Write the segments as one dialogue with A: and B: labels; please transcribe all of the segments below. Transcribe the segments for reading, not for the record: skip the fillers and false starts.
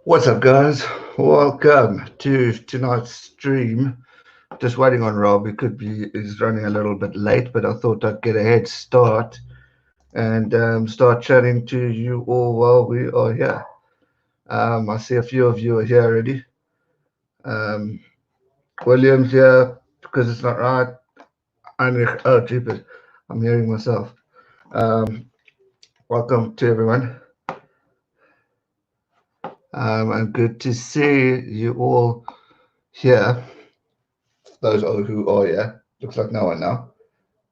A: What's up, guys? Welcome to tonight's stream. Just waiting on Rob. He could be is running a little bit late, but I thought I'd get a head start and start chatting to you all while we are here. I see a few of you are here already. Um, William's here because it's not right. Heinrich, oh, jeepers, I'm hearing myself. Um, Welcome to everyone, and good to see you all here. Those are who are here. Looks like no one now.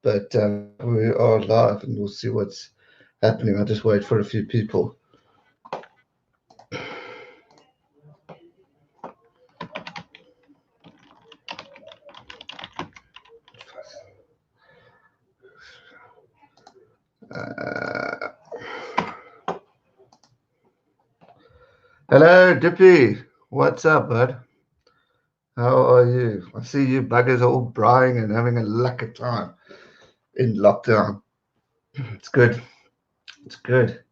A: But we are live and we'll see what's happening. I'll just wait for a few people. Uh, Hello, Dippy. What's up, bud? How are you? I see you buggers all brying and having a lucky time in lockdown. It's good. It's good.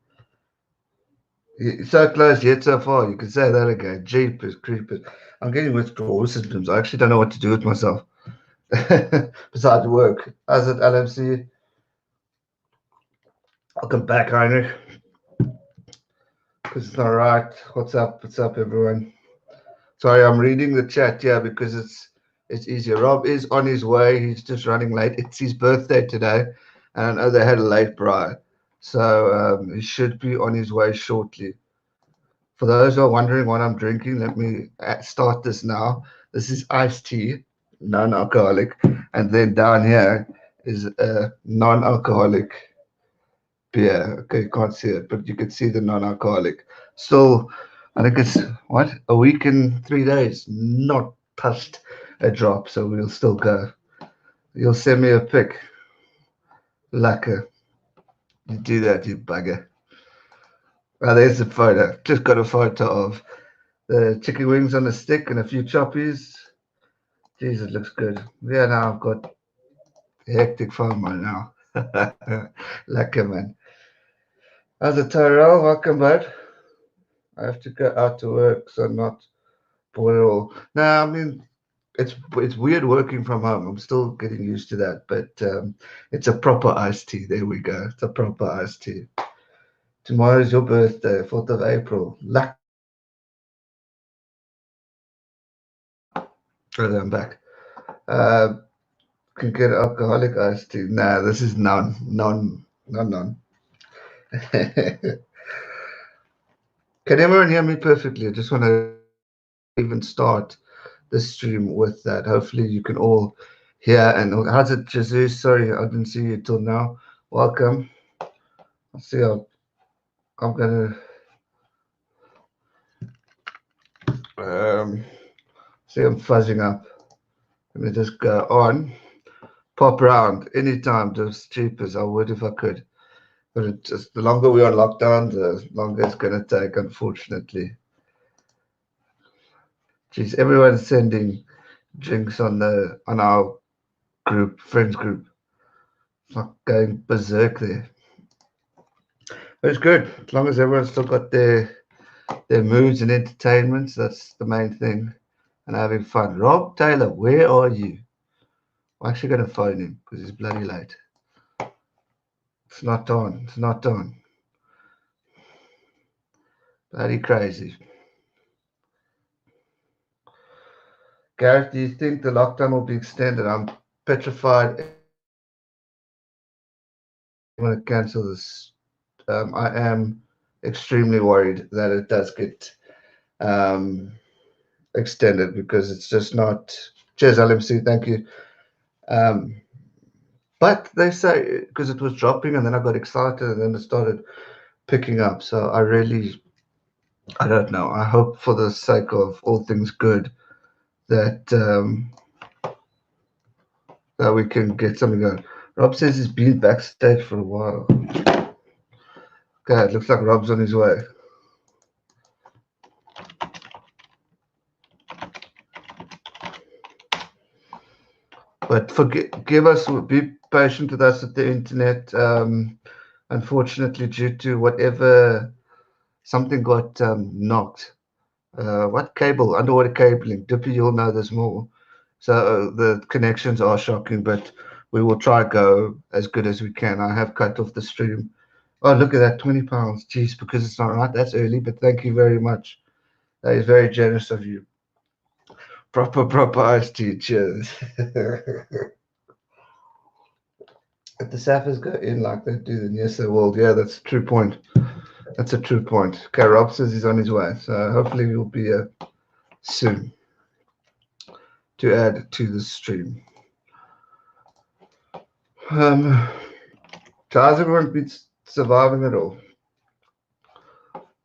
A: You're so close yet so far. You can say that again. Jeepers, creepers. I'm getting withdrawal symptoms. I actually don't know what to do with myself besides work. How's it, LMC? Welcome back, Heinrich. Because it's not right. What's up? What's up, everyone? Sorry, I'm reading the chat here because it's easier. Rob is on his way. He's just running late. It's his birthday today, and I know they had a late bride, so he should be on his way shortly. For those who are wondering what I'm drinking, let me start this now. This is iced tea, non-alcoholic, and then down here is a non-alcoholic beer. Okay, you can't see it, but you can see the non-alcoholic. Still, I think it's what, a week and 3 days, not touched a drop. So we'll still go. You'll send me a pic, Lacquer. You do that, you bugger. Oh, there's the photo. Just got a photo of the chicken wings on a stick and a few choppies. Jeez, it looks good. Yeah, now I've got hectic FOMO now. Lacquer, man. How's it, Tyrell? Welcome, bud. I have to go out to work, so I'm not bored at all. No, I mean, it's weird working from home. I'm still getting used to that, but it's a proper iced tea. There we go. It's a proper iced tea. Tomorrow's your birthday, 4th of April. Luck. Oh, I'm back. Uh, can get alcoholic iced tea. Nah, this is none. Can everyone hear me perfectly? I just want to even start the stream with that. Hopefully, you can all hear. And how's it, Jesus? Sorry, I didn't see you till now. Welcome. I'll see. I'm gonna um, see. I'm fuzzing up. Let me just go on. Pop around anytime. Just cheap as I would if I could. But it just the longer we're on lockdown, the longer it's gonna take. Unfortunately. Jeez, everyone's sending drinks on our group, friends group. It's not going berserk there. But it's good as long as everyone's still got their moods and entertainments. That's the main thing, and having fun. Rob Taylor, where are you? I'm actually going to phone him because he's bloody late. It's not on. It's not on. Bloody crazy. Gareth, do you think the lockdown will be extended? I'm petrified. I'm going to cancel this. I am extremely worried that it does get um, extended because it's just not. Cheers, LMC. Thank you. Um, but they say because it was dropping and then I got excited and then it started picking up. So I don't know. I hope for the sake of all things good that that we can get something going. Rob says he's been backstage for a while. Okay, it looks like Rob's on his way. But give us, be patient with us at the internet. Unfortunately, due to whatever, something got knocked What cable? Underwater cabling. Dippy, you'll know this more. So the connections are shocking, but we will try go as good as we can. I have cut off the stream. Oh, look at that, £20. Jeez, because it's not right. That's early, but thank you very much. That is very generous of you. Proper iced tea. Cheers. If the Sappers go in like they do, then yes, they will. Yeah, that's a true point. That's a true point. Okay, Rob says he's on his way, so hopefully he'll be here soon to add to the stream. So how's everyone been surviving it all?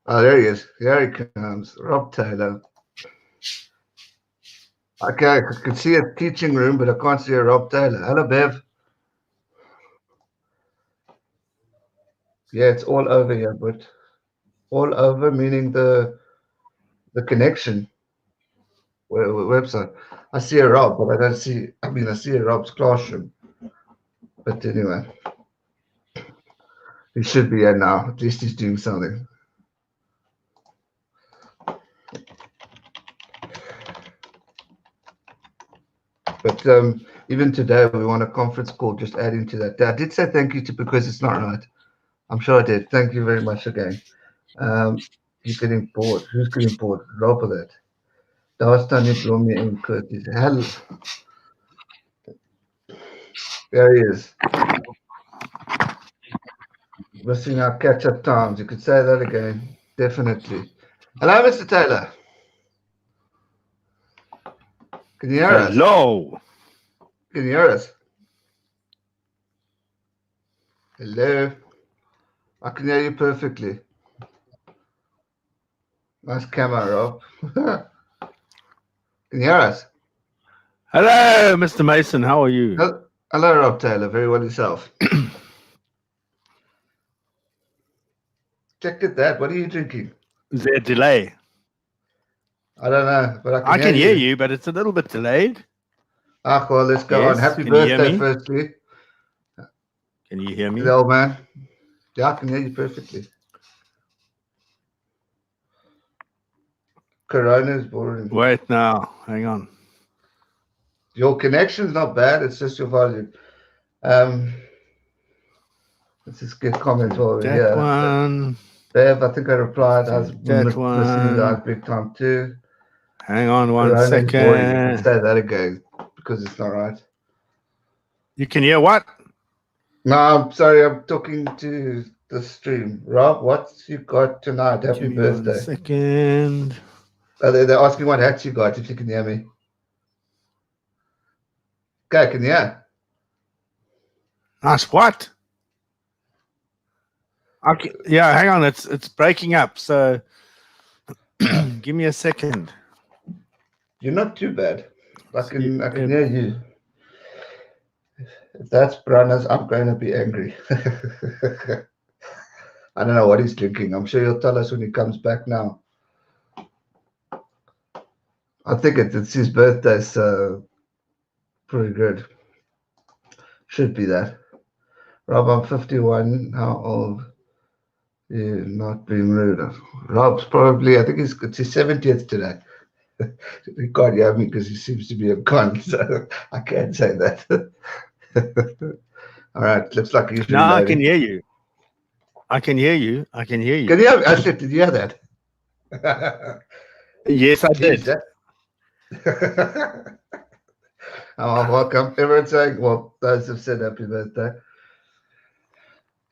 A: Oh, there he is. Here he comes. Rob Taylor. Okay, I can see a teaching room, but I can't see a Rob Taylor. Hello, Bev. Yeah, it's all over here, but all over meaning the connection website. I see a Rob, but I don't see. I mean, I see a Rob's classroom. But anyway, he should be here now. At least he's doing something. But even today, we want a conference call. Just adding to that. I did say thank you to because it's not right. I'm sure I did. Thank you very much again. You're getting bored. Who's getting bored? Rob of that. Daarstaan nie blomme en kurties. Hell. There he is. Missing our catch-up times. You could say that again. Definitely. Hello, Mr. Taylor. Can you hear us?
B: Hello.
A: Can you hear us? Hello. I can hear you perfectly. Nice camera, Rob. Can you hear us?
B: Hello, Mr. Mason. How are you?
A: Hello, Rob Taylor. Very well yourself. Check at that. What are you drinking?
B: Is there a delay?
A: I don't know, but
B: I can hear you, but it's a little bit delayed.
A: Ah, well, let's go on. Happy birthday, firstly.
B: Can you hear me?
A: The old man. Yeah, I can hear you perfectly. Corona is boring.
B: Wait now. Hang on.
A: Your connection's not bad. It's just your volume. Let's just get comments over
B: that
A: here.
B: One.
A: Bev, I think I replied. I was
B: that
A: listening
B: one.
A: to that big time too.
B: Hang on one
A: Corona
B: second.
A: Is boring. You can say that again because it's not right.
B: You can hear what?
A: No, I'm sorry. I'm talking to the stream. Rob, what's you got tonight? Happy birthday.
B: 1 second.
A: They're asking what hats you got, if you can hear me. Okay, can you hear?
B: Nice. What? Okay, yeah, hang on. It's breaking up. So give me a second.
A: You're not too bad. I can hear you. If that's Branna's, I'm going to be angry. I don't know what he's drinking. I'm sure he'll tell us when he comes back now. I think it's his birthday, so pretty good. Should be that. Rob, I'm 51. How old? You're not being rude. Rob's probably, I think it's his 70th today. He can't hear me because he seems to be a con, so I can't say that. All right, looks like he's reloading.
B: No, I can hear you. I can hear you.
A: Can you hear me? I said, did you hear that?
B: Yes, I did.
A: Oh, welcome. Everyone's saying, well, those have said happy birthday.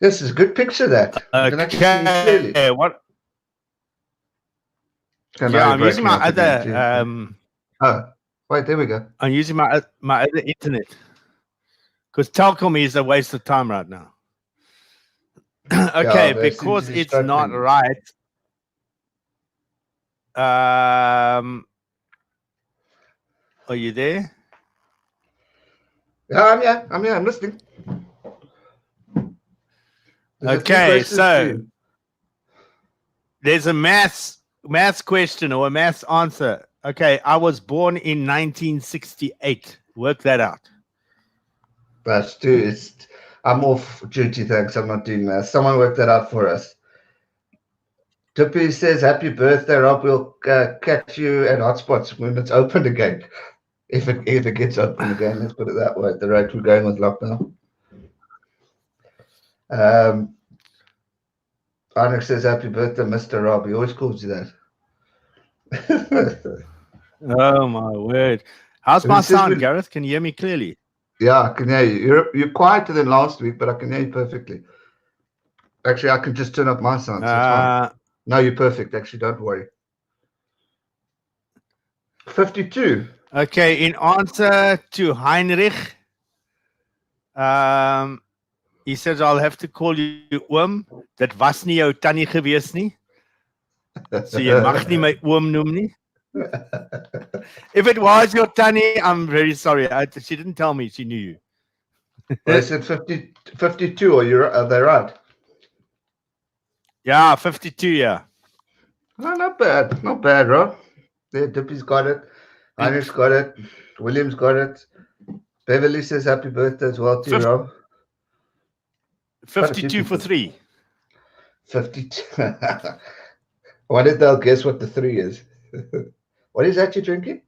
A: This is a good picture, that. You can actually see me clearly.
B: What?
A: Yeah,
B: I'm using my other.
A: Oh, wait, there we go.
B: I'm using my other internet because Telkom is a waste of time right now. Okay, because it's not right. Are you there?
A: Yeah, I'm here. I'm listening.
B: Okay, so there's a maths question or a maths answer. Okay, I was born in 1968. Work that out.
A: That's true. I'm off duty, thanks. I'm not doing math. Someone worked that out for us. Tippy says, "Happy birthday, Rob. We'll catch you at Hotspots when it's open again. If it gets open again, let's put it that way. At the rate we're going with lockdown." Heinrich says, "Happy birthday, Mr. Rob." He always calls you that.
B: Oh my word! How's
A: Who
B: my
A: says
B: sound,
A: we-
B: Gareth? Can you hear me clearly?
A: Yeah, I can hear you. You're quieter than last week, but I can hear you perfectly. Actually, I can just turn up my sound, so it's fine. No, you're perfect. Actually, don't worry. 52.
B: Okay, in answer to Heinrich, he says, I'll have to call you oom. Dit was nie jou tannie gewees nie. So jy mag nie my oom noem nie. If it was your tannie, I'm very sorry. She didn't tell me she knew you.
A: They said 52, are they right?
B: Yeah, 52, yeah.
A: No, not bad. Not bad, Rob. There, Dippy's got it. Heinrich's got it. William's got it. Beverly says happy birthday as well to you, Rob.
B: 52 for 3.
A: 52. I wonder if they'll guess what the 3 is. What is that you're drinking?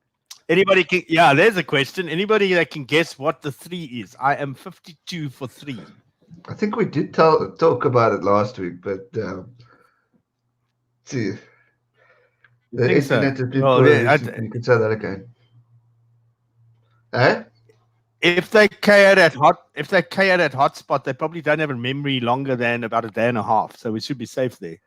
B: Anybody can, yeah, there's a question. Anybody that can guess what the 3 is? I am 52 for 3.
A: I think we did talk about it last week, but see, the internet has been you can say that again. Eh?
B: If they KO'd at hotspot, they probably don't have a memory longer than about a day and a half, so we should be safe there.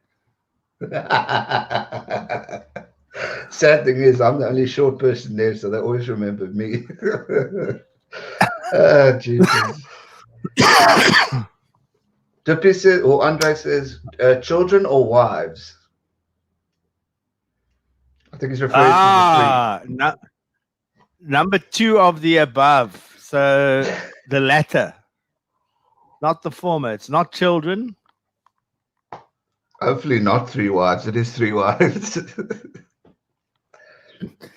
A: Sad thing is, I'm the only short person there, so they always remember me. Jesus. Dippy says, or Andre says, children or wives? I think he's referring to the 3.
B: Number 2 of the above. So the latter, not the former. It's not children.
A: Hopefully not 3 wives. It is 3 wives.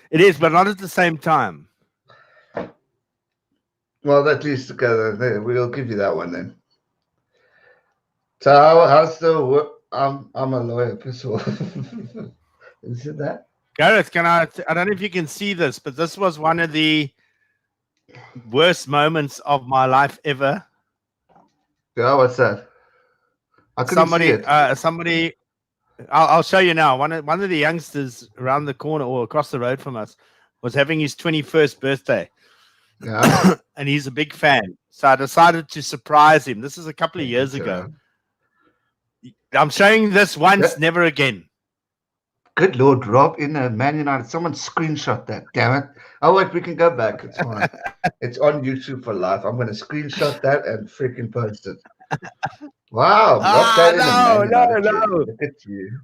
B: It is, but not at the same time.
A: Well, at least together. We'll give you that one then. So how's the work? I'm a lawyer, piss off. Is it that?
B: Gareth, I don't know if you can see this, but this was one of the worst moments of my life ever.
A: Yeah, what's that? I couldn't see it.
B: Somebody, I'll show you now. One of the youngsters around the corner or across the road from us was having his 21st birthday.
A: Yeah.
B: And he's a big fan. So I decided to surprise him. This is a couple of years ago. I'm showing this once, never again.
A: Good Lord, Rob, in Man United. Someone screenshot that, damn it. Oh, wait, we can go back. It's fine. It's on YouTube for life. I'm going to screenshot that and freaking post it. Wow.
B: No.
A: Look at you.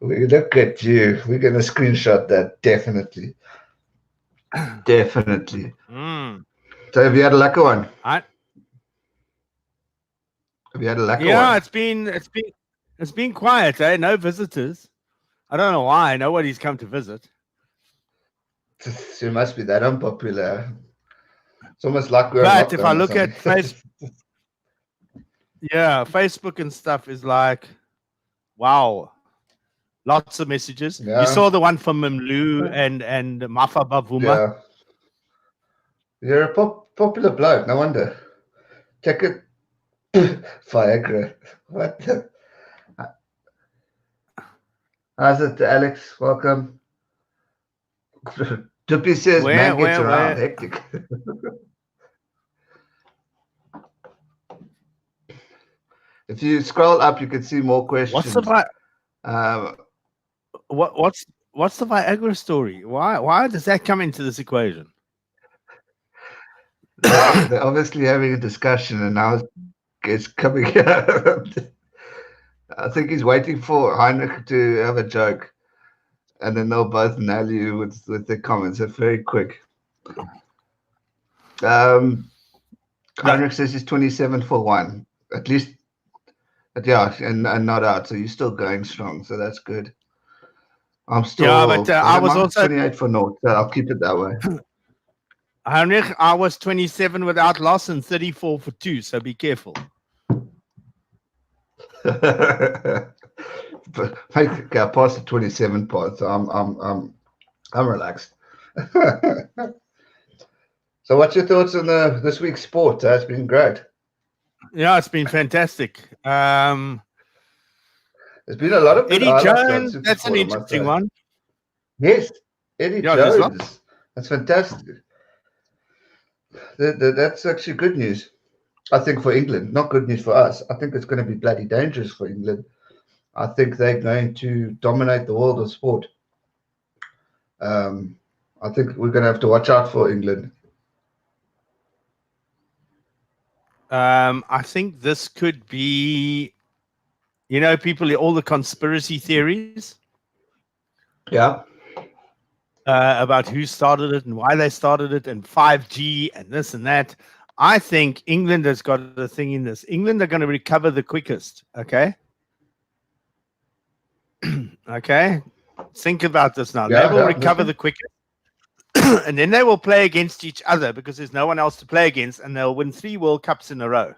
A: Look at you. We're going to screenshot that, definitely. Definitely. So have you had a lucky one? Have you had a lucky one?
B: Yeah, it's been quiet, eh? No visitors. I don't know why. Nobody's come to visit.
A: It must be that unpopular. It's almost like we're.
B: But if I look at Facebook, yeah, Facebook and stuff is like, wow, lots of messages. Yeah. You saw the one from Mlu and Mafa Bavuma.
A: Yeah, you're a popular bloke. No wonder. Check it. Viagra. What the? How's it, Alex? Welcome. Dippy says, man gets around. Hectic. If you scroll up, you can see more questions.
B: What's the Viagra story? Why does that come into this equation?
A: They're obviously having a discussion, and now it's coming out. I think he's waiting for Heinrich to have a joke, and then they'll both nail you with their comments. They're very quick. Heinrich says he's 27 for 1, at least. But yeah, and not out, so you're still going strong, so that's good. I'm still.
B: Yeah, but I was also
A: 28 for 0, so I'll keep it that way.
B: Heinrich, I was 27 without loss and 34 for 2, so be careful.
A: make past the 27 part. So I'm relaxed. So, what's your thoughts on this week's sport? It's been great.
B: Yeah, it's been fantastic.
A: There's been a lot of good
B: Eddie
A: highlights on
B: Jones,
A: Super
B: that's an
A: Sport, I must
B: interesting
A: say.
B: one.
A: Yes, Eddie
B: Yeah, there's lots.
A: Jones. That's fantastic. That's actually good news. I think for England, not good news for us. I think it's going to be bloody dangerous for England. I think they're going to dominate the world of sport. Um, I think we're going to have to watch out for England.
B: I think this could be, people, all the conspiracy theories.
A: Yeah.
B: About who started it and why they started it and 5G and this and that. I think England has got a thing in this. England are going to recover the quickest. Okay. Okay. Think about this now. They will recover the quickest. And then they will play against each other because there's no one else to play against, and they'll win 3 World Cups in a row.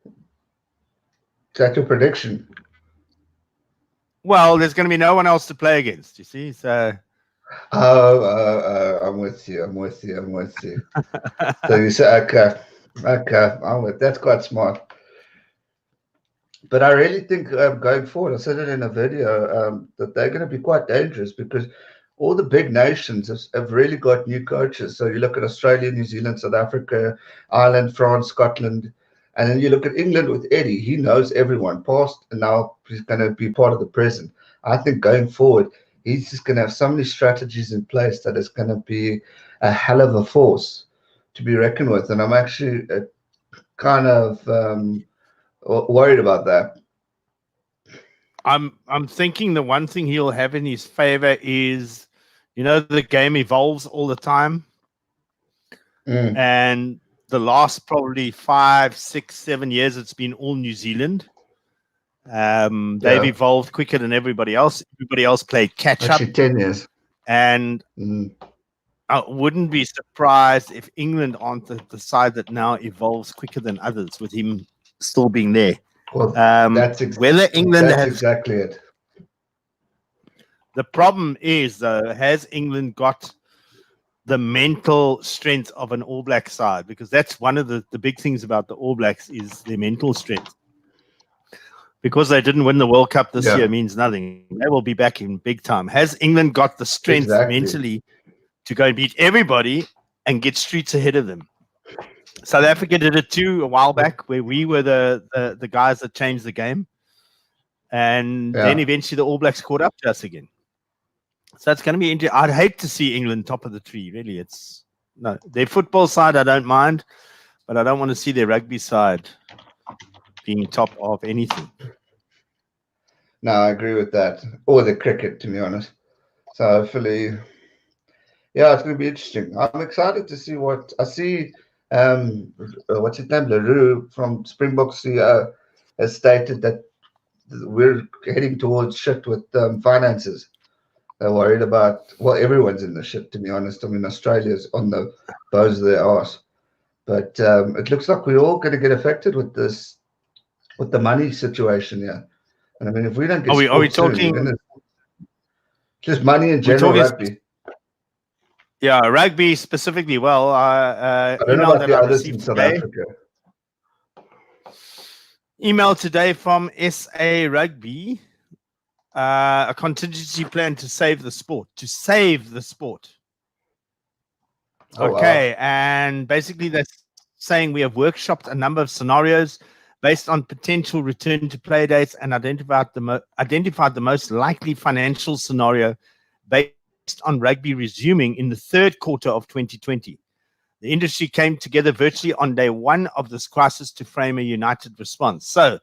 A: Is that your prediction?
B: Well, there's going to be no one else to play against, you see. So
A: I'm with you. So you say, okay, that's quite smart. But I really think going forward, I said it in a video, that they're going to be quite dangerous because all the big nations have really got new coaches. So you look at Australia, New Zealand, South Africa, Ireland, France, Scotland, and then you look at England with Eddie. He knows everyone past, and now he's going to be part of the present. I think going forward, he's just going to have so many strategies in place that it's going to be a hell of a force to be reckoned with. And I'm actually kind of worried about that.
B: I'm thinking the one thing he'll have in his favor is, the game evolves all the time. And the last probably 5, 6, 7 years, it's been all New Zealand. They've evolved quicker than everybody else. Everybody else played catch up.
A: 10 years.
B: And I wouldn't be surprised if England aren't the side that now evolves quicker than others, with him still being there.
A: Well,
B: whether England
A: that's exactly it.
B: The problem is, though, has England got the mental strength of an All Black side? Because that's one of the big things about the All Blacks is their mental strength. Because they didn't win the World Cup this year means nothing. They will be back in big time. Has England got the strength mentally to go and beat everybody and get streets ahead of them? South Africa did it too a while back, where we were the guys that changed the game. And then eventually the All Blacks caught up to us again. So it's going to be interesting. I'd hate to see England top of the tree, really. No, their football side I don't mind, but I don't want to see their rugby side being top of anything.
A: No, I agree with that. Or the cricket, to be honest. So hopefully, it's going to be interesting. I'm excited to see what I see. What's his name? LaRue from Springboks CEO has stated that we're heading towards shit with finances. They're worried about, everyone's in the shit, to be honest. I mean, Australia's on the bones of their arse. But it looks like we're all going to get affected with this, with the money situation here. And I mean, if we don't get
B: are we talking
A: just money in general, rugby?
B: Yeah, rugby specifically. Well,
A: I don't know about the others in South Africa.
B: Email today from SA Rugby. A contingency plan to save the sport. Okay, and basically that's saying we have workshopped a number of scenarios based on potential return to play dates and identified the most likely financial scenario based on rugby resuming in the third quarter of 2020. The industry came together virtually on day one of this crisis to frame a united response. So,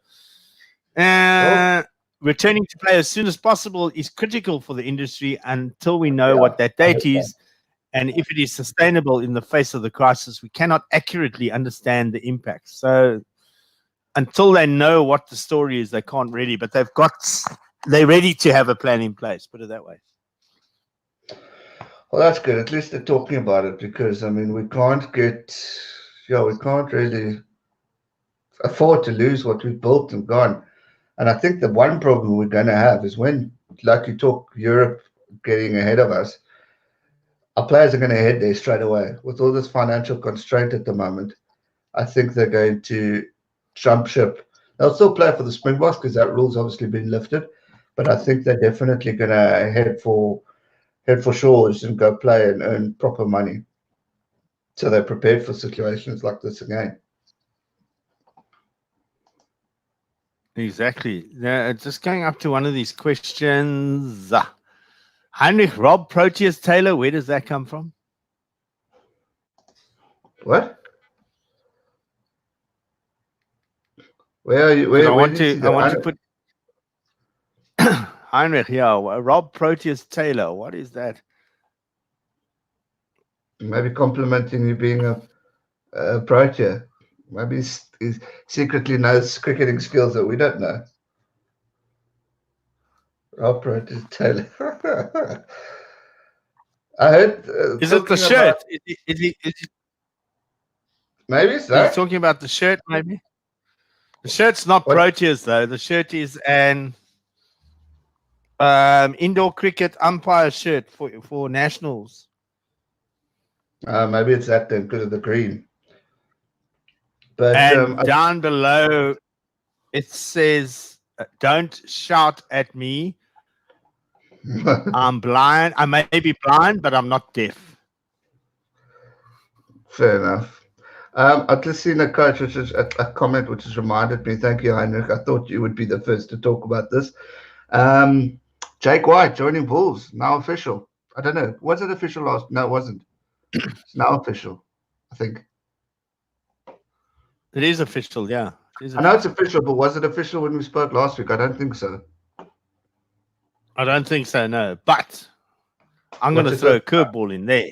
B: returning to play as soon as possible is critical for the industry until we know what that date is. And if it is sustainable in the face of the crisis, we cannot accurately understand the impact. So until they know what the story is, they can't really, but they're ready to have a plan in place, put it that way.
A: Well, that's good. At least they're talking about it, because, I mean, we can't really afford to lose what we've built and gone. And I think the one problem we're going to have is when, like you talk, Europe getting ahead of us, our players are going to head there straight away. With all this financial constraint at the moment, I think they're going to jump ship. They'll still play for the Springboks because that rule's obviously been lifted, but I think they're definitely going to head for shores and go play and earn proper money. So they're prepared for situations like this again.
B: Exactly. Now, just going up to one of these questions. Heinrich Rob Proteus Taylor, where does that come from?
A: What? Where are you? Where
B: I want
A: did you
B: to put Heinrich, yeah, Rob Proteus Taylor. What is that?
A: Maybe complimenting you being a Protea. Maybe he secretly knows cricketing skills that we don't know. Rob Protea Taylor. I heard.
B: Is it the shirt? Is
A: maybe
B: he
A: so.
B: talking about the shirt, maybe? The shirt's not
A: What?
B: Proteas, though. The shirt is an indoor cricket umpire shirt for nationals.
A: Maybe it's that then because of the green. But
B: and down below, it says, "Don't shout at me. I'm blind. I may be blind, but I'm not deaf."
A: Fair enough. I've just seen a coach, which is a comment which has reminded me. Thank you, Heinrich. I thought you would be the first to talk about this. Jake White joining Bulls, now official. I don't know. Was it official last? No, it wasn't. It's now official, I think.
B: It is official, yeah.
A: I know it's official, but was it official when we spoke last week? I don't think so.
B: I don't think so, no. But I'm going to throw a curveball in there.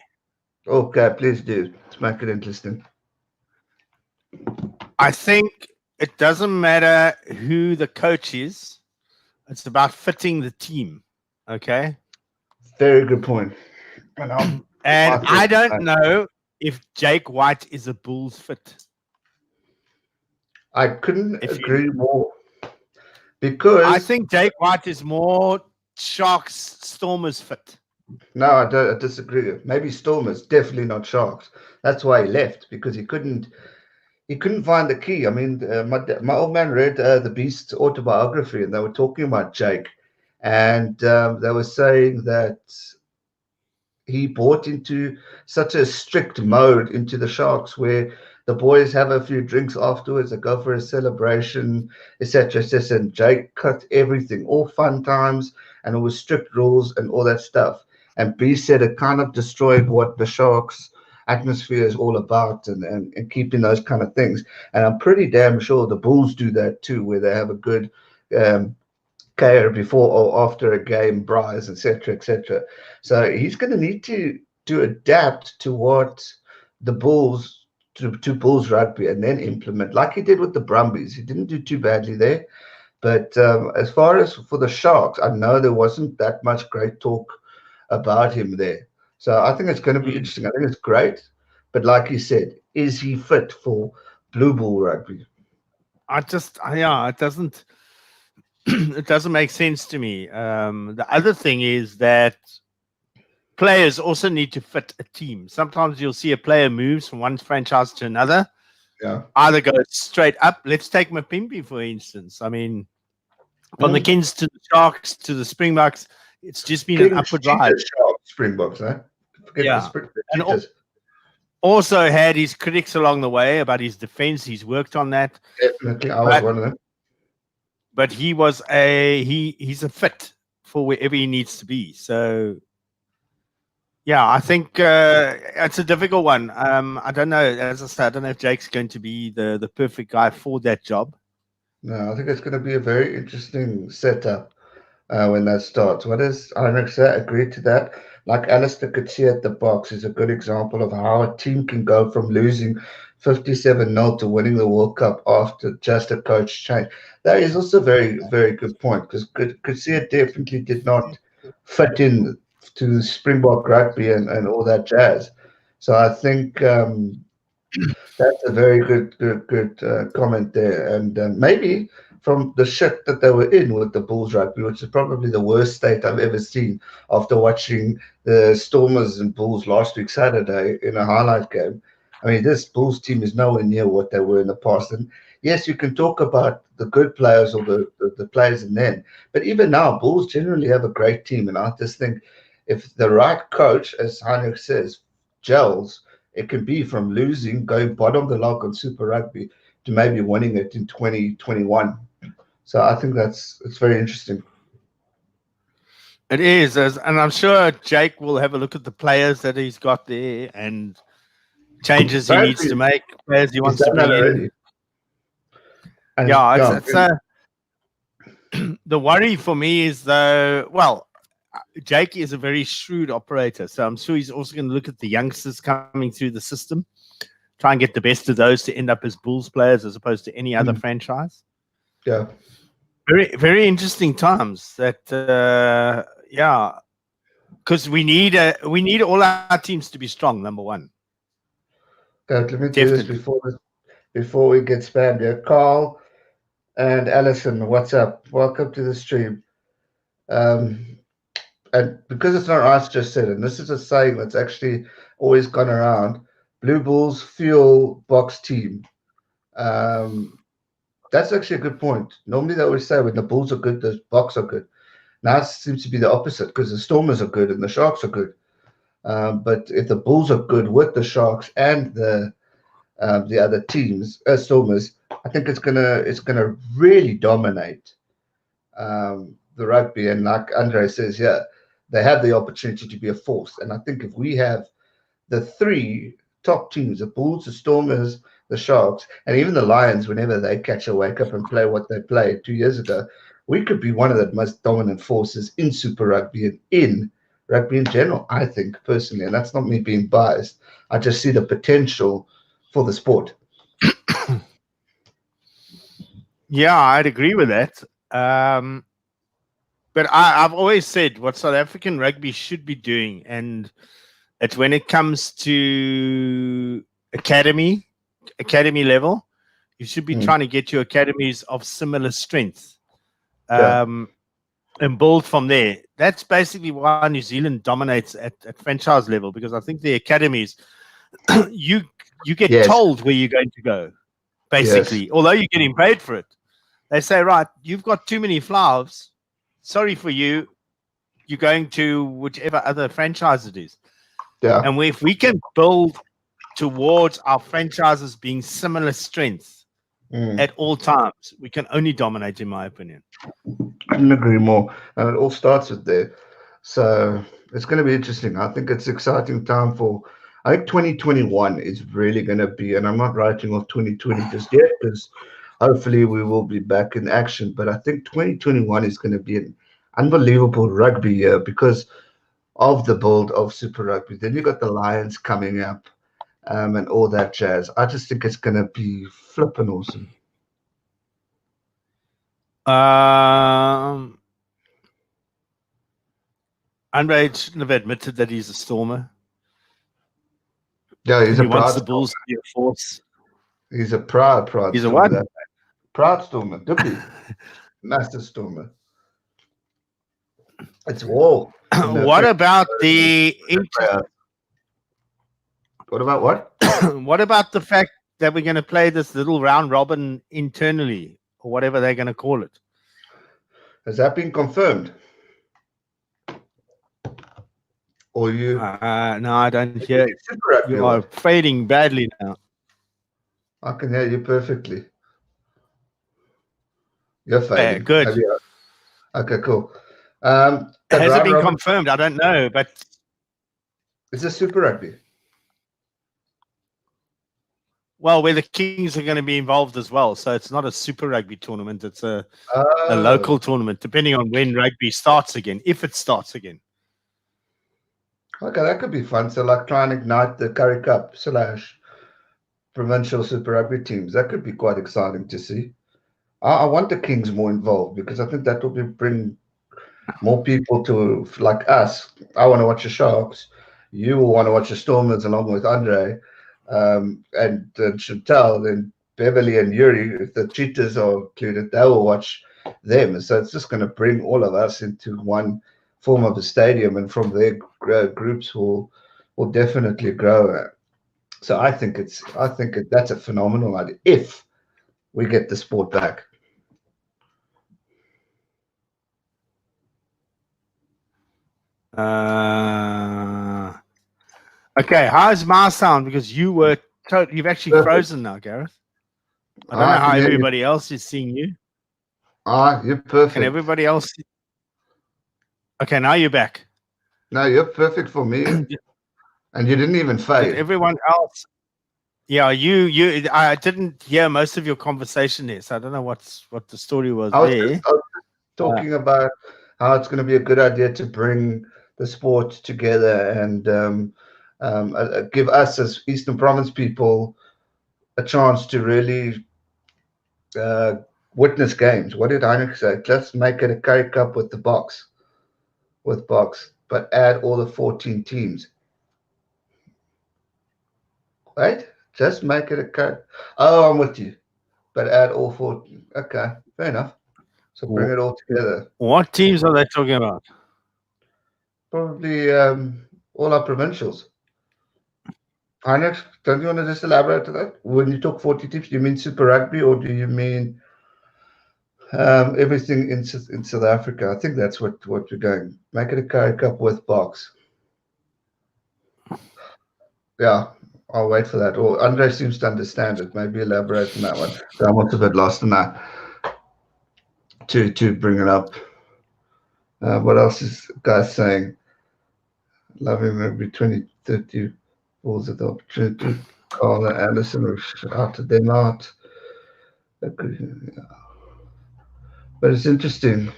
A: Okay, please do. Let's make it interesting.
B: I think it doesn't matter who the coach is. It's about fitting the team, okay?
A: Very good point.
B: And I don't know if Jake White is a Bulls fit.
A: I couldn't agree more. Because
B: I think Jake White is more Sharks Stormers fit.
A: No, I disagree. Maybe Stormers, definitely not Sharks. That's why he left, because he couldn't find the key. I mean, my old man read the Beast's autobiography, and they were talking about Jake, and they were saying that he bought into such a strict mode into the Sharks where the boys have a few drinks afterwards, they go for a celebration, etc., etc. And Jake cut everything, all fun times, and it was strict rules and all that stuff. And B said it kind of destroyed what the Sharks atmosphere is all about and keeping those kind of things. And I'm pretty damn sure the Bulls do that too, where they have a good care before or after a game, braais, etc., etc. So he's going to need to adapt to what the Bulls to Bulls rugby and then implement, like he did with the Brumbies. He didn't do too badly there. But as far as for the Sharks, I know there wasn't that much great talk about him there. So I think it's going to be interesting. I think it's great. But like you said, is he fit for Blue Bull rugby?
B: It doesn't it doesn't make sense to me. The other thing is that players also need to fit a team. Sometimes you'll see a player moves from one franchise to another.
A: Yeah.
B: Either go straight up. Let's take Mapimpi, for instance. I mean, from the Kings to the Sharks to the Springboks, it's just been an upward rise.
A: Springboks, eh?
B: Yeah. And also had his critics along the way about his defense. He's worked on that.
A: Definitely, I was one of them.
B: But he was he's a fit for wherever he needs to be. So yeah, I think it's a difficult one. I don't know. As I said, I don't know if Jake's going to be the perfect guy for that job.
A: No, I think it's going to be a very interesting setup when that starts. What does Heinrich say? Agree to that? Like Alistair could see at the box is a good example of how a team can go from losing 57-0 to winning the World Cup after just a coach change. That is also a very, very good point because Kutsia definitely did not fit in to Springbok rugby and all that jazz. So I think that's a very good comment there. And maybe from the shit that they were in with the Bulls rugby, which is probably the worst state I've ever seen after watching the Stormers and Bulls last week Saturday in a highlight game. I mean, this Bulls team is nowhere near what they were in the past. And yes, you can talk about the good players or the players in then, but even now, Bulls generally have a great team. And I just think if the right coach, as Heinrich says, gels, it can be from losing, going bottom of the log on Super Rugby to maybe winning it in 2021. So I think it's very interesting.
B: It is, and I'm sure Jake will have a look at the players that he's got there and changes he needs to make, players he wants to bring in.
A: And
B: yeah, it's the worry for me is Jake is a very shrewd operator, so I'm sure he's also going to look at the youngsters coming through the system, try and get the best of those to end up as Bulls players as opposed to any other franchise.
A: Yeah.
B: Very, very interesting times that, because we need all our teams to be strong, number one.
A: Let me do this before we get spammed here. Carl and Alison, what's up? Welcome to the stream. And because it's not us just said, and this is a saying that's actually always gone around, Blue Bulls fuel box team. That's actually a good point. Normally they always say when the Bulls are good, the Boks are good. Now it seems to be the opposite because the Stormers are good and the Sharks are good. But if the Bulls are good with the Sharks and the other teams, Stormers, I think it's gonna really dominate the rugby. And like Andre says, yeah, they have the opportunity to be a force. And I think if we have the three top teams, the Bulls, the Stormers, the Sharks, and even the Lions, whenever they catch a wake up and play what they played 2 years ago, we could be one of the most dominant forces in Super Rugby and in rugby in general, I think, personally. And that's not me being biased. I just see the potential for the sport.
B: Yeah, I'd agree with that. But I've always said what South African rugby should be doing, and it's when it comes to academy level, you should be trying to get your academies of similar strength and build from there. That's basically why New Zealand dominates at franchise level, because I think the academies, you get told where you're going to go, basically, although you're getting paid for it. They say, right, you've got too many flowers. Sorry for you. You're going to whichever other franchise it is.
A: Yeah.
B: And if we can build towards our franchises being similar strengths at all times, we can only dominate, in my opinion.
A: I couldn't agree more. And it all starts with there. So it's going to be interesting. I think it's an exciting time I think 2021 is really going to be, and I'm not writing off 2020 just yet because hopefully we will be back in action. But I think 2021 is going to be an unbelievable rugby year because of the build of Super Rugby. Then you got the Lions coming up and all that jazz. I just think it's going to be flipping awesome.
B: Andre shouldn't have admitted that he's a Stormer.
A: Yeah, he
B: wants the Bulls to be a force.
A: He's a proud
B: He's
A: Stormer.
B: A what?
A: Proud Stormer. Duppy. Master Stormer. It's all.
B: What about
A: What about what?
B: What about the fact that we're going to play this little round robin internally, or whatever they're going to call it?
A: Has that been confirmed? Or you?
B: No, I don't hear. You are fading badly now.
A: I can hear you perfectly. You're fading.
B: Yeah, good.
A: Okay, cool.
B: Has it been confirmed? I don't know, but
A: it's a Super Rugby.
B: Well, where the Kings are going to be involved as well. So it's not a Super Rugby tournament. It's a local tournament, depending on when rugby starts again, if it starts again.
A: Okay, that could be fun. So like try and ignite the Currie Cup / provincial Super Rugby teams. That could be quite exciting to see. I want the Kings more involved because I think that will bring more people to like us. I want to watch the Sharks. You will want to watch the Stormers along with Andre and Chantal. Then Beverly and Yuri, if the cheaters are included, they will watch them. So it's just going to bring all of us into one form of a stadium, and from there, groups will definitely grow. So I think that's a phenomenal idea if we get the sport back.
B: Okay, how's my sound? Because you've actually
A: Perfect.
B: frozen now, Gareth. I don't know how everybody else is seeing you.
A: You're perfect.
B: Can everybody else? Okay, now you're back.
A: No, you're perfect for me. And you didn't even fade.
B: Did everyone else? Yeah, I didn't hear most of your conversation there, so I don't know what the story was
A: I was
B: there.
A: talking about how it's going to be a good idea to bring the sport together and give us as Eastern Province people a chance to really witness games. What did Heinrich say? Let's make it a Curry Cup with box, but add all the 14 teams. Right? Just make it a Curry. Oh, I'm with you. But add all 14. Okay, fair enough. So bring it all together.
B: What teams are they talking about?
A: Probably all our provincials. Heinrich, don't you want to just elaborate to that? When you talk 40 teams, do you mean Super Rugby or do you mean everything in South Africa? I think that's what we're going. Make it a Curry Cup with box. Yeah, I'll wait for that. Or Andre seems to understand it. Maybe elaborate on that one. So I'm also a bit lost in that to bring it up. What else is guys saying? Loving maybe 20, 30 balls at the opportunity. Carl and Anderson are out of them out. But it's interesting.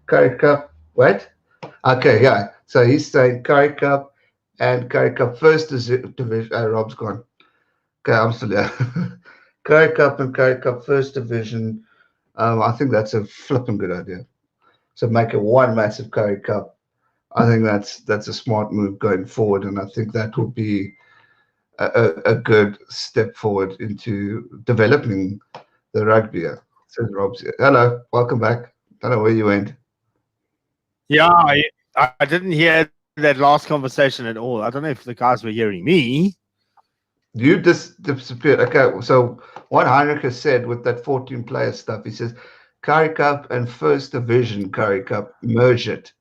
A: Curry Cup. What? Okay, yeah. So he's saying Curry Cup and Curry Cup first division. Rob's gone. Okay, I'm still there. Curry Cup and Curry Cup first division. I think that's a flipping good idea. So make it one massive Curry Cup. I think that's a smart move going forward, and I think that will be a good step forward into developing the rugby. Says Rob's. Hello, welcome back. Don't know where you went.
B: Yeah, I didn't hear that last conversation at all. I don't know if the guys were hearing me.
A: You just disappeared. Okay, so what Heinrich has said with that 14 player stuff, he says Curry Cup and First Division Curry Cup merge it.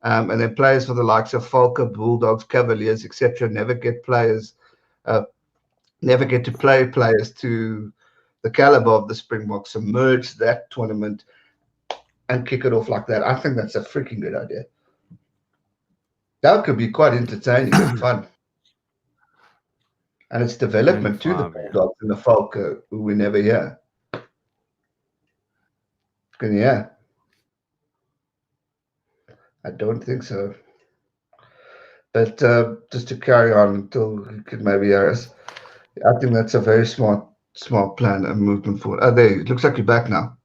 A: And then players for the likes of Falker, Bulldogs, Cavaliers, etc. never get to play players to the caliber of the Springboks. So merge that tournament and kick it off like that. I think that's a freaking good idea. That could be quite entertaining and fun. And it's development to the Bulldogs and the Falker, who we never hear. Can you hear? I don't think so. But just to carry on until you could maybe hear us, I think that's a very smart plan and movement forward. Oh, there. It looks like you're back now.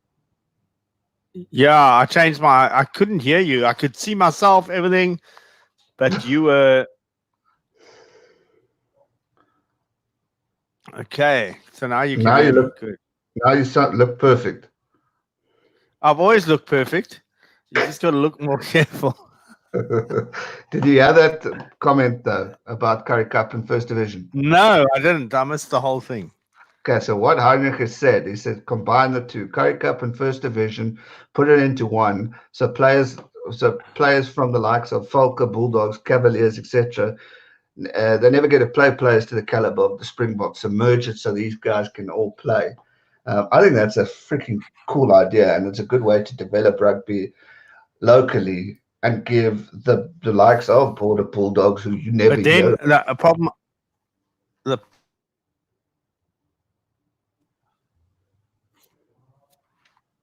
B: Yeah, I changed I couldn't hear you. I could see myself, everything, but you were... Okay, so now you can hear me. Good.
A: Now you look perfect.
B: I've always looked perfect. You just got to look more careful.
A: Did you hear that comment, though, about Curry Cup and First Division?
B: No, I didn't. I missed the whole thing.
A: Okay, so what Heinrich has said, he said combine the two, Curry Cup and First Division, put it into one. So players from the likes of Falker, Bulldogs, Cavaliers, etc., they never get to play players to the caliber of the Springboks. So merge it so these guys can all play. I think that's a freaking cool idea, and it's a good way to develop rugby locally and give the likes of Border Bulldogs, who you never hear.
B: But then a problem.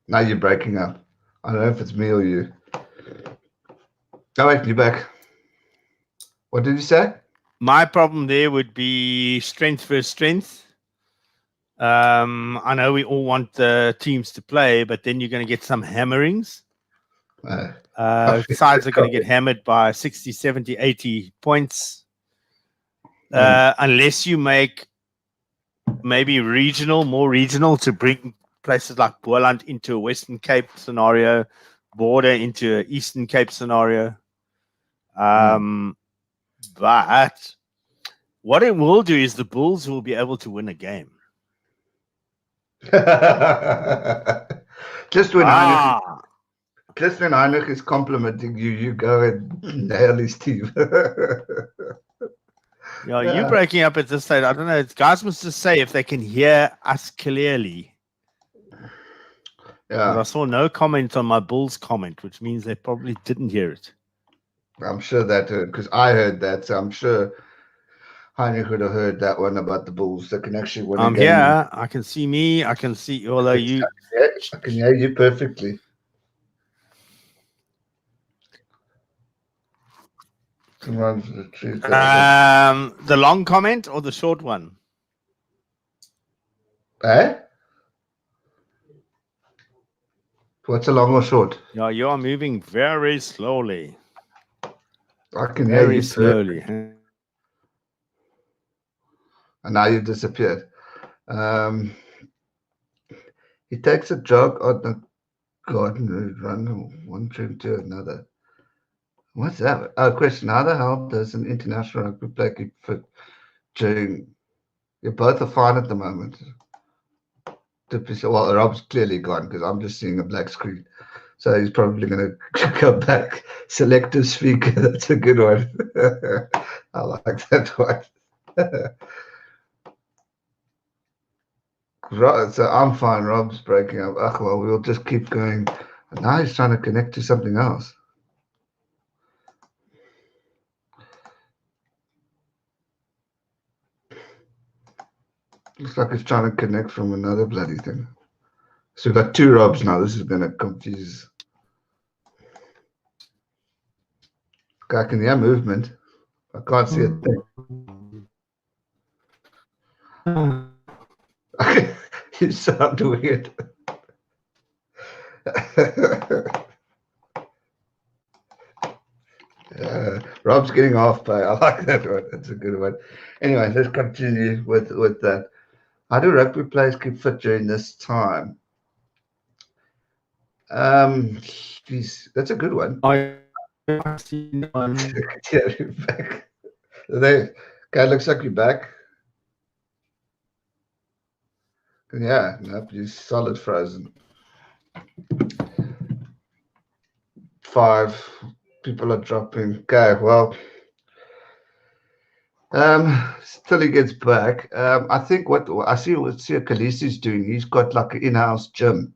A: Now you're breaking up. I don't know if it's me or you. Oh, wait, you're back. What did you say?
B: My problem there would be strength versus strength. I know we all want the teams to play, but then you're going to get some hammerings. Sides are going to get hammered by 60, 70, 80 points. Unless you make maybe more regional, to bring places like Boland into a Western Cape scenario, Border into an Eastern Cape scenario. But what it will do is the Bulls will be able to win a game.
A: Just when Heinrich is complimenting you, you go and nail his team.
B: Yeah, you breaking up at this stage. I don't know. Guys must just say if they can hear us clearly.
A: Yeah.
B: I saw no comment on my Bulls comment, which means they probably didn't hear it.
A: I'm sure that, because I heard that, so I'm sure Heinrich would have heard that one about the Bulls that can actually win a game.
B: Yeah, I can see me. I can see, although you.
A: I can hear you perfectly.
B: The long comment or the short one?
A: What's a long or short?
B: Yeah, you are moving very slowly.
A: I can hear you
B: slowly.
A: And now you've disappeared. He takes a jog on the garden route, run one trip to another. What's that? Question: how the hell does an international rugby player keep fit during? You both are fine at the moment. Well, Rob's clearly gone because I'm just seeing a black screen. So he's probably going to come back. Selective speaker. That's a good one. I like that one. So I'm fine. Rob's breaking up. Well, we'll just keep going. Now he's trying to connect to something else. Looks like he's trying to connect from another bloody thing. So we've got two Robs now. This is going to confuse. I can hear movement. I can't see a thing. You sound weird. Rob's getting off by. I like that one. That's a good one. Anyway, let's continue with that. How do rugby players keep fit during this time? Geez, that's a good one. Yeah, you're back. Okay, looks like you're back. Yeah, nope, you're solid frozen. 5 people are dropping. Okay, well, till he gets back. I think what Khaleesi's doing, he's got like an in-house gym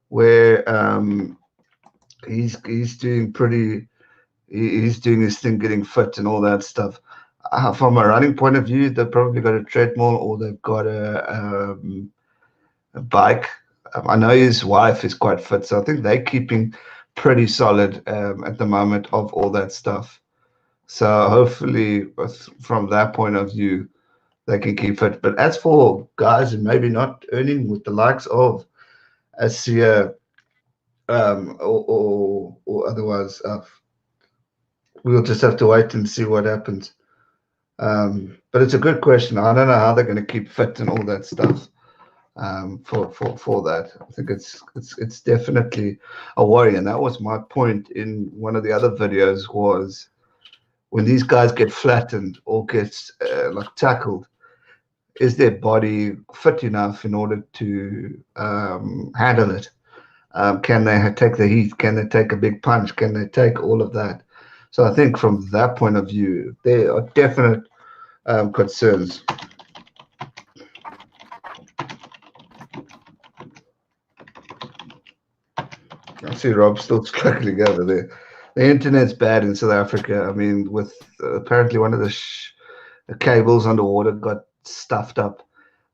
A: where he's doing he's doing his thing, getting fit and all that stuff. From a running point of view, they've probably got a treadmill or they've got a bike. I know his wife is quite fit, so I think they're keeping pretty solid at the moment of all that stuff. So hopefully, from that point of view, they can keep fit. But as for guys who maybe not earning with the likes of Asia or otherwise, we'll just have to wait and see what happens. But it's a good question. I don't know how they're going to keep fit and all that stuff. For that, I think it's definitely a worry, and that was my point in one of the other videos. Was when these guys get flattened or get like tackled, is their body fit enough in order to handle it? Can they take the heat? Can they take a big punch? Can they take all of that? So I think from that point of view, there are definite concerns. I see Rob still struggling over there. The internet's bad in South Africa. I mean, with apparently one of the cables underwater got stuffed up,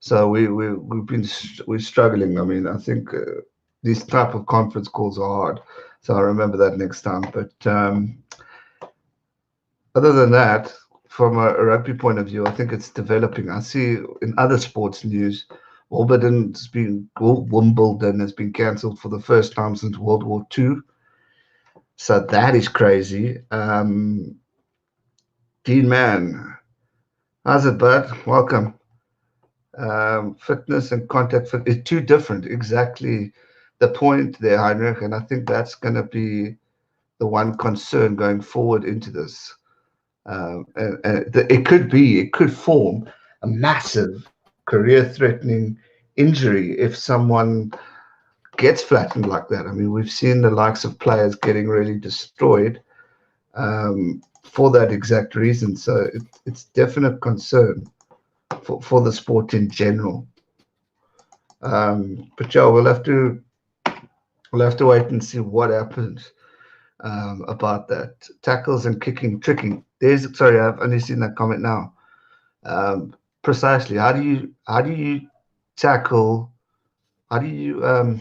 A: so we're struggling. I mean, I think these type of conference calls are hard, so I'll remember that next time. But other than that, from a rugby point of view, I think it's developing. I see in other sports news, Wimbledon has been cancelled for the first time since World War II. So that is crazy. Dean Man, how's it, bud? Welcome. Fitness and contact is too different. Exactly the point there, Heinrich. And I think that's going to be the one concern going forward into this. It could form a massive career-threatening injury if someone gets flattened like that. I mean, we've seen the likes of players getting really destroyed for that exact reason. So it's definite concern for the sport in general. But yeah, we'll have to wait and see what happens about that. Tackles and kicking, tricking. Sorry, I've only seen that comment now. Precisely. How do you tackle? How do you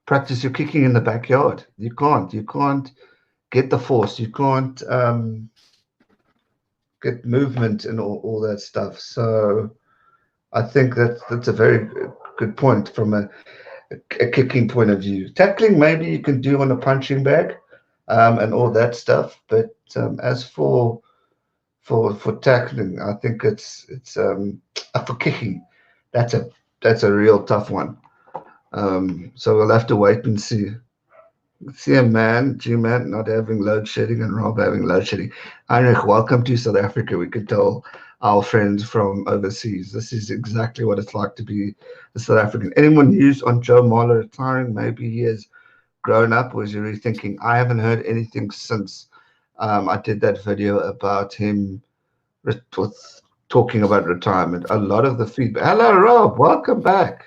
A: practice your kicking in the backyard? You can't. You can't get the force. You can't get movement and all that stuff. So I think that's a very good point from a kicking point of view. Tackling, maybe you can do on a punching bag and all that stuff. But as for tackling, I think it's for kicking. That's a real tough one. So we'll have to wait and see. See a man, G-Man, not having load shedding and Rob having load shedding. Heinrich, welcome to South Africa. We could tell our friends from overseas. This is exactly what it's like to be a South African. Anyone news on Joe Marler retiring? Maybe he has grown up, or is he really thinking? I haven't heard anything since I did that video about him talking about retirement. A lot of the feedback. Hello, Rob. Welcome back.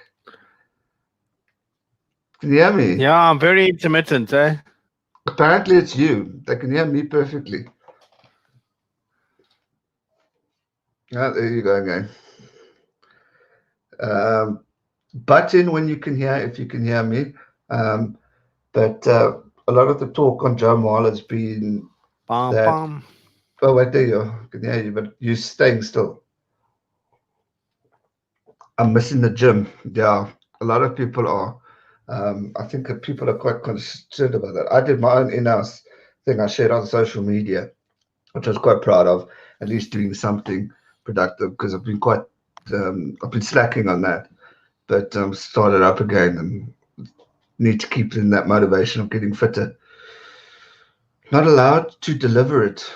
A: Can you hear me?
B: Yeah, I'm very intermittent, eh?
A: Apparently, it's you. They can hear me perfectly. Ah, there you go again. Butt in when you can hear, if you can hear me. But a lot of the talk on Joe Marler has been that. Oh, wait, there you are. I can hear you, but you're staying still. I'm missing the gym. Yeah, a lot of people are. I think that people are quite concerned about that. I did my own in-house thing I shared on social media, which I was quite proud of, at least doing something productive because I've been slacking on that, but started up again and need to keep in that motivation of getting fitter. Not allowed to deliver it.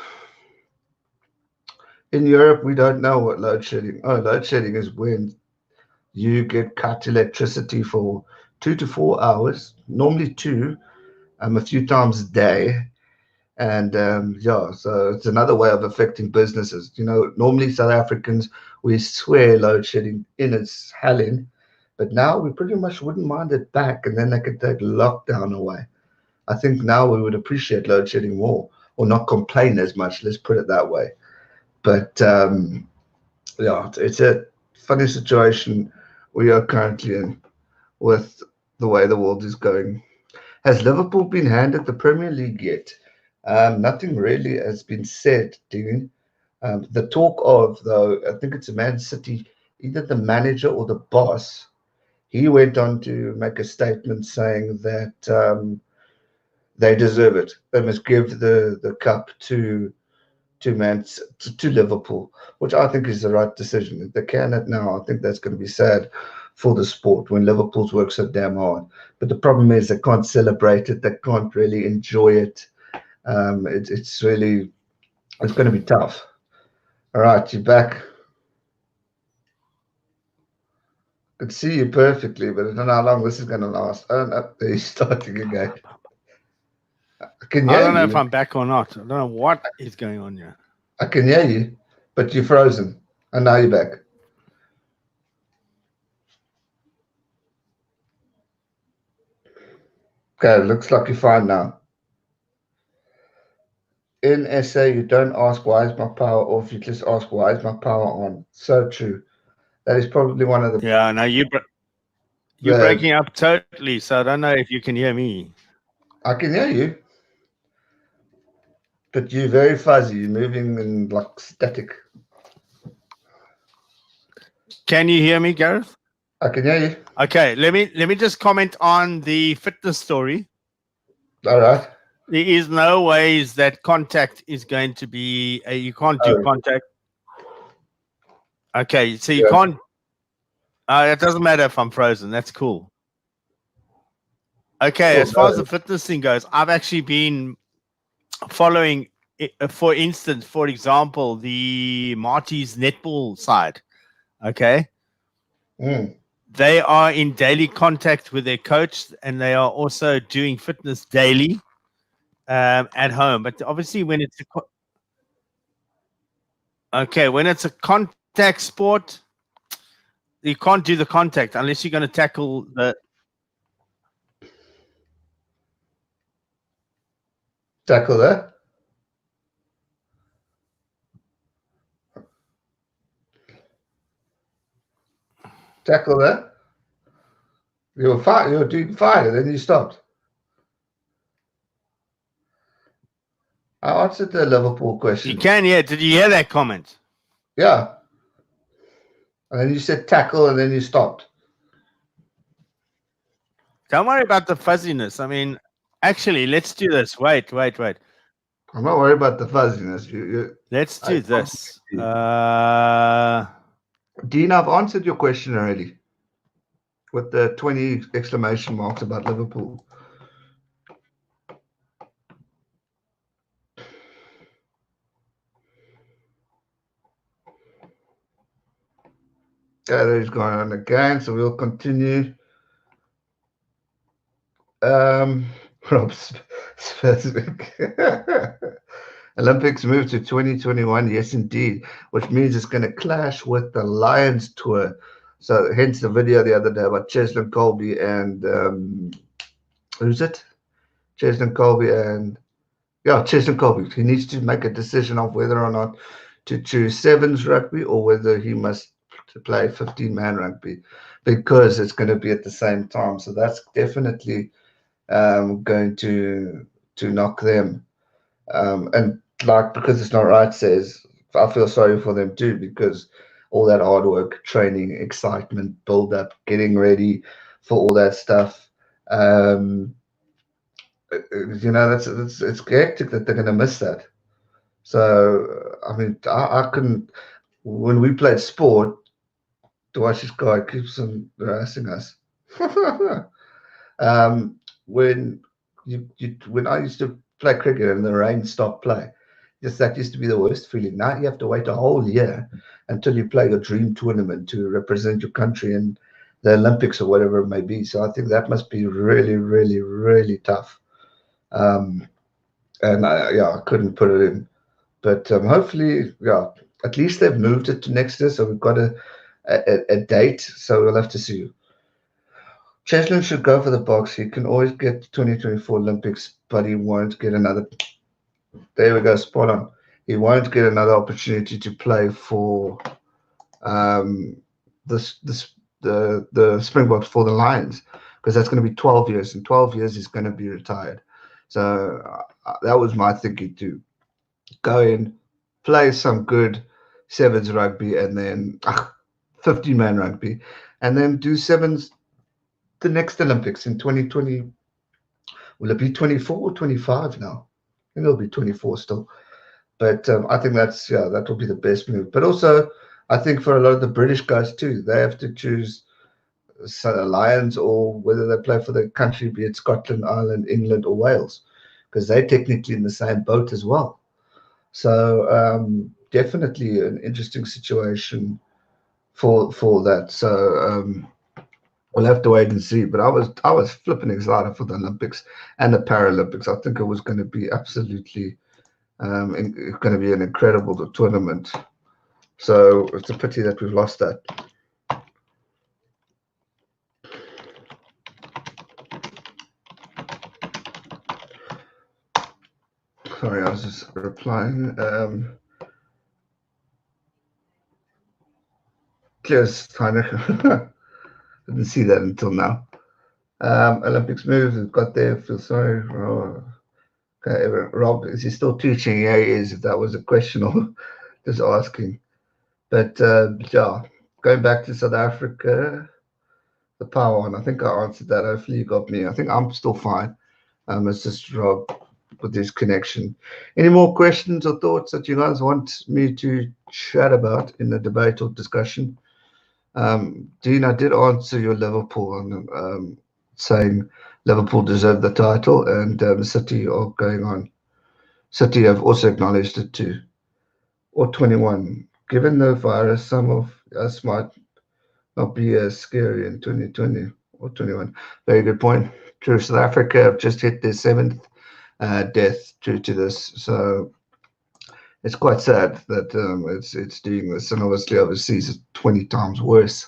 A: In Europe, we don't know what load shedding. Oh, load shedding is when you get cut electricity for 2 to 4 hours, normally two, a few times a day. And yeah, so it's another way of affecting businesses. You know, normally South Africans, we swear load shedding in its helling, but now we pretty much wouldn't mind it back, and then they could take lockdown away. I think now we would appreciate load shedding more or not complain as much. Let's put it that way. But yeah, it's a funny situation we are currently in with the way the world is going. Has Liverpool been handed the Premier League yet? Nothing really has been said, Dean. The talk of, though, I think it's a Man City, either the manager or the boss, he went on to make a statement saying that they deserve it. They must give the cup to Liverpool, which I think is the right decision. If they can it now, I think that's going to be sad for the sport when Liverpool's worked so damn hard. But the problem is they can't celebrate it. They can't really enjoy it. It's going to be tough. All right, you're back. I can see you perfectly, but I don't know how long this is going to last. Oh, no, he's starting again.
B: I don't know if I'm back or not. I don't know what is going on here.
A: I can hear you, but you're frozen. And now you're back. Okay, looks like you're fine now. In SA, you don't ask why is my power off, you just ask why is my power on. So true. That is probably one of the.
B: Yeah, now you're breaking up totally, so I don't know if you can hear me.
A: I can hear you, but you're very fuzzy. You're moving in like static.
B: Can you hear me, Gareth?
A: I can hear you.
B: Okay, let me just comment on the fitness story.
A: All right.
B: There is no ways that contact is going to be. You can't do contact. Okay, so you can't It doesn't matter if I'm frozen. That's cool. Okay,
A: Cool.
B: as far as the fitness thing goes, I've actually been following, for instance, for example, the Marty's netball side. Okay. They are in daily contact with their coach, and they are also doing fitness daily at home. But obviously, when it's when it's a contact sport, you can't do the contact unless you're going to tackle the.
A: Tackle that. Tackle that. You were fine. You were doing fine, and then you stopped. I answered the Liverpool question.
B: You can, yeah. Did you hear that comment?
A: Yeah. And then you said tackle, and then you stopped.
B: Don't worry about the fuzziness. I mean, actually, let's do this. Wait.
A: I'm not worried about the fuzziness.
B: Let's do this.
A: Dean, I've answered your question already with the 20 exclamation marks about Liverpool. There's going on again, so we'll continue. Rob specific. Olympics move to 2021, yes indeed, which means it's going to clash with the Lions tour. So hence the video the other day about Cheslin Colby and who's it? Cheslin Colby and Cheslin Colby. He needs to make a decision of whether or not to choose sevens rugby or whether he must play 15-man rugby, because it's going to be at the same time. So that's definitely going to knock them. And because it's not right, says I feel sorry for them too, because all that hard work, training, excitement, build up, getting ready for all that stuff. It's hectic that they're going to miss that. So I mean, I couldn't. When we played sport, to watch this guy keeps on harassing us. When when I used to play cricket and the rain stopped play, that used to be the worst feeling. Now you have to wait a whole year until you play your dream tournament to represent your country in the Olympics or whatever it may be. So I think that must be really, really, really tough. And I couldn't put it in. But hopefully, at least they've moved it to next year, so we've got a date. So we'll have to see. Cheslin should go for the box. He can always get 2024 Olympics, but he won't get another. There we go, spot on. He won't get another opportunity to play for the Springboks for the Lions, because that's going to be 12 years. In 12 years, he's going to be retired. So that was my thinking too. Go in, play some good sevens rugby, and then 15-man rugby, and then do sevens the next Olympics in 2020. Will it be 24 or 25 now? I think it'll be 24 still. But I think that will be the best move. But also, I think for a lot of the British guys too, they have to choose Lions or whether they play for the country, be it Scotland, Ireland, England, or Wales, because they're technically in the same boat as well. So definitely an interesting situation for that. So we'll have to wait and see. But I was flipping excited for the Olympics and the Paralympics. I think it was going to be absolutely going to be an incredible tournament. So it's a pity that we've lost that. Sorry, I was just replying. Cheers, Heinrich. Didn't see that until now. Olympics move, we've got there. Feel sorry. Okay, Rob, is he still teaching? Yeah, he is. If that was a question or just asking. But going back to South Africa, the power one. I think I answered that. Hopefully you got me. I think I'm still fine. It's just Rob with his connection. Any more questions or thoughts that you guys want me to chat about in the debate or discussion? Dean, I did answer your Liverpool on saying Liverpool deserved the title, and City are going on. City have also acknowledged it too. Or 21. Given the virus, some of us might not be as scary in 2020 or 21. Very good point. True. South Africa have just hit their seventh death due to this. So it's quite sad that it's doing this, and obviously overseas it's 20 times worse.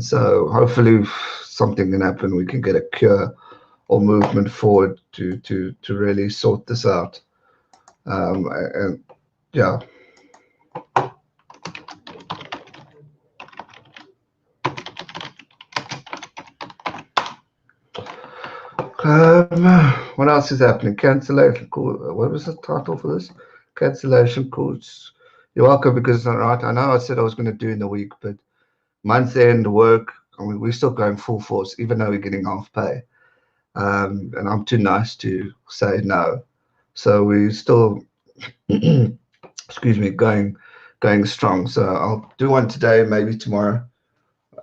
A: So hopefully something can happen. We can get a cure or movement forward to really sort this out. And yeah. What else is happening? Cancellation call. What was the title for this? Cancellation calls. You're welcome because right. I know I said I was going to do in the week, but month end work. I mean, we're still going full force, even though we're getting half pay. And I'm too nice to say no. So we still, excuse me, going strong. So I'll do one today, maybe tomorrow.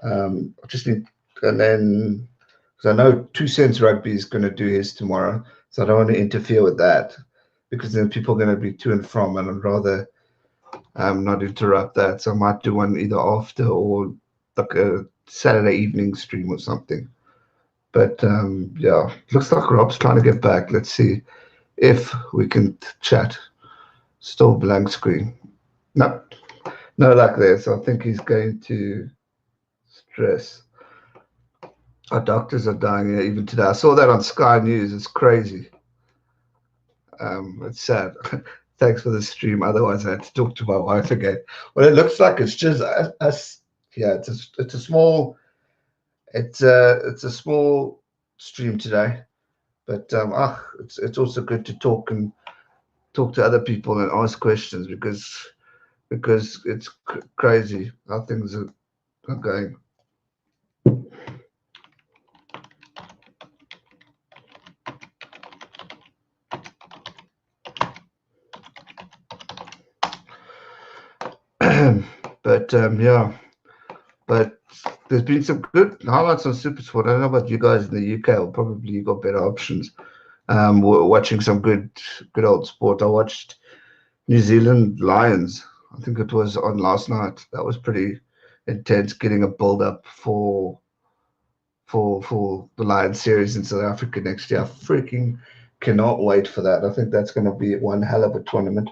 A: I just need, and then because I know 2 Cents Rugby is going to do his tomorrow, so I don't want to interfere with that because then people are going to be to and from, and I'd rather not interrupt that. So I might do one either after or like a Saturday evening stream or something. But yeah, looks like Rob's trying to get back. Let's see if we can chat. Still blank screen. No, no luck there. So I think he's going to stress. Our doctors are dying here even today. I saw that on Sky News. It's crazy. It's sad. Thanks for the stream. Otherwise, I had to talk to my wife again. Well, it looks like it's just us. Yeah, it's a small it's a small stream today, but it's also good to talk to other people and ask questions because it's crazy how things are going. But yeah, but there's been some good highlights on Supersport. I don't know about you guys in the UK. Or probably you got better options. Watching some good old sport. I watched New Zealand Lions. I think it was on last night. That was pretty intense. Getting a build up for the Lions series in South Africa next year. I freaking cannot wait for that. I think that's going to be one hell of a tournament.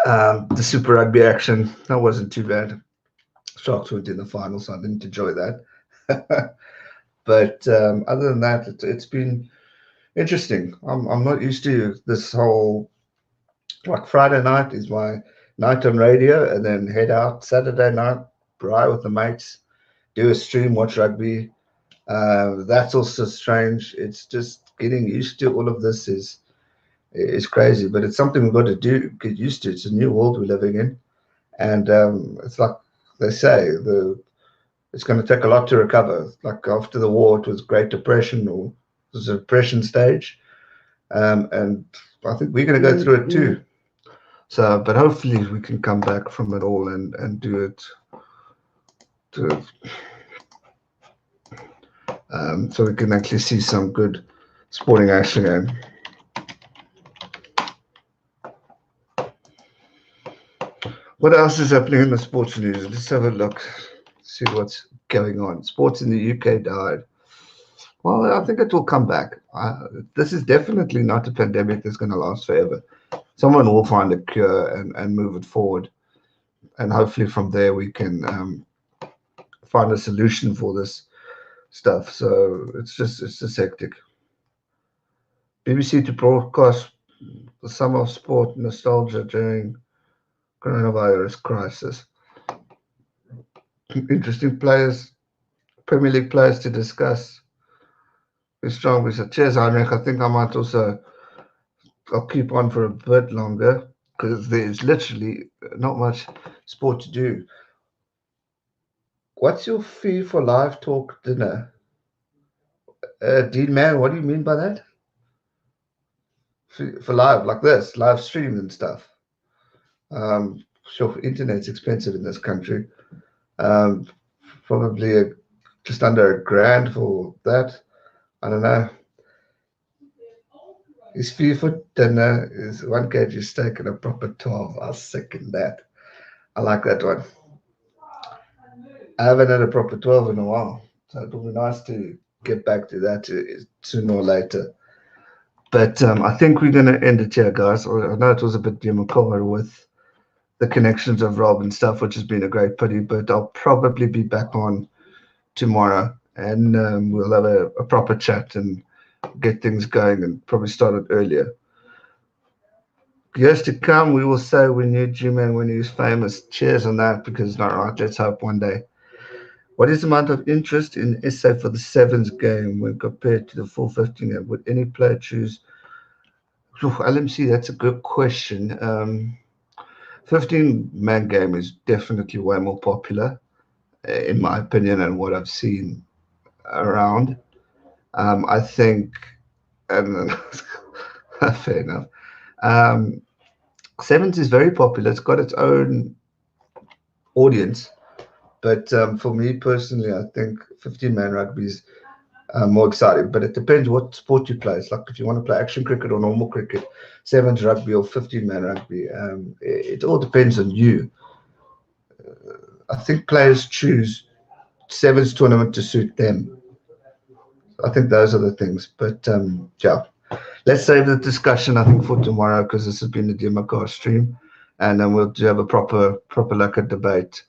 A: The Super Rugby action that wasn't too bad. Sharks went in the final, so I didn't enjoy that. But other than that, it's been interesting. I'm not used to this whole like Friday night is my night on radio, and then head out Saturday night, braai with the mates, do a stream, watch rugby. That's also strange. It's just getting used to all of this is crazy, but it's something we've got to do get used to. It's a new world we're living in, and it's like they say the it's going to take a lot to recover. Like after the war, it was Great Depression or it was a depression stage, and I think we're going to go through it too. So, but hopefully we can come back from it all and do it to, so we can actually see some good sporting action again. What else is happening in the sports news? Let's have a look, see what's going on. Sports in the UK died. Well, I think it will come back. This is definitely not a pandemic that's going to last forever. Someone will find a cure and move it forward. And hopefully from there we can find a solution for this stuff. So it's just hectic. BBC to broadcast the summer of sport nostalgia during coronavirus crisis. Interesting players, Premier League players to discuss. We're strong. We said, cheers, Heinrich. I think I might also, I'll keep on for a bit longer because there's literally not much sport to do. What's your fee for live talk dinner? Dean Man, what do you mean by that? For live, like this, live streams and stuff. sure, internet's expensive in this country. Um, Probably just under $1,000 for that. I don't know. His fee for dinner is 1 kg steak and a proper 12. I'll second that. I like that one. I haven't had a proper 12 in a while, so it'll be nice to get back to that sooner or later. But I think we're going to end it here, guys. I know it was a bit Yamakawa with the connections of Rob and stuff, which has been a great pity, but I'll probably be back on tomorrow and we'll have a proper chat and get things going and probably start it earlier. Years to come, we will say we knew G-Man when he was famous. Cheers on that, because not right. Let's hope one day. What is the amount of interest in SA for the sevens game when compared to the 415 game? Would any player choose? LMC, that's a good question. 15-man game is definitely way more popular, in my opinion, and what I've seen around. I think, and fair enough. Um, Sevens is very popular. It's got its own audience, but for me personally, I think 15-man rugby is more exciting. But it depends what sport you play. It's like if you want to play action cricket or normal cricket, sevens rugby or 15-man rugby. It all depends on you. I think players choose sevens tournament to suit them. I think those are the things. But yeah, let's save the discussion, I think, for tomorrow, because this has been the Democast stream, and then we'll have a proper like a debate,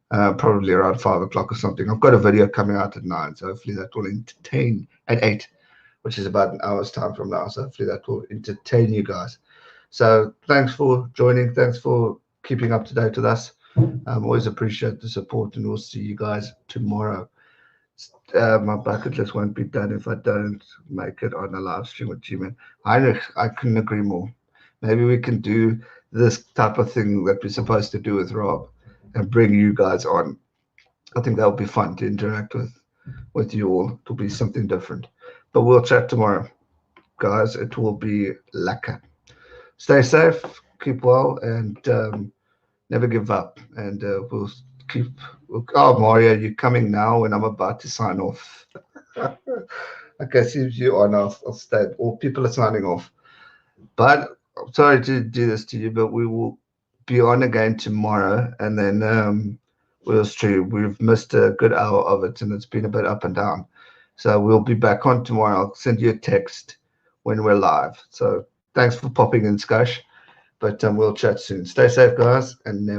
A: probably around 5 o'clock or something. I've got a video coming out at 9, so hopefully that will entertain at 8, which is about an hour's time from now. So hopefully that will entertain you guys. So thanks for joining. Thanks for keeping up to date with us. Always appreciate the support, and we'll see you guys tomorrow. My bucket list won't be done if I don't make it on a live stream with G-Man. I couldn't agree more. Maybe we can do this type of thing that we're supposed to do with Rob and bring you guys on. I think that would be fun to interact with you all. It'll be something different. But we'll chat tomorrow, guys. It will be lacquer. Stay safe, keep well, and never give up. And we'll keep. Oh, Mario, you're coming now, and I'm about to sign off. Okay, see if you are now. I'll stay. All people are signing off. But I'm sorry to do this to you, but we will be on again tomorrow, and then we'll stream. We've missed a good hour of it, and it's been a bit up and down. So we'll be back on tomorrow. I'll send you a text when we're live. So thanks for popping in, Skush. But we'll chat soon. Stay safe, guys, and never.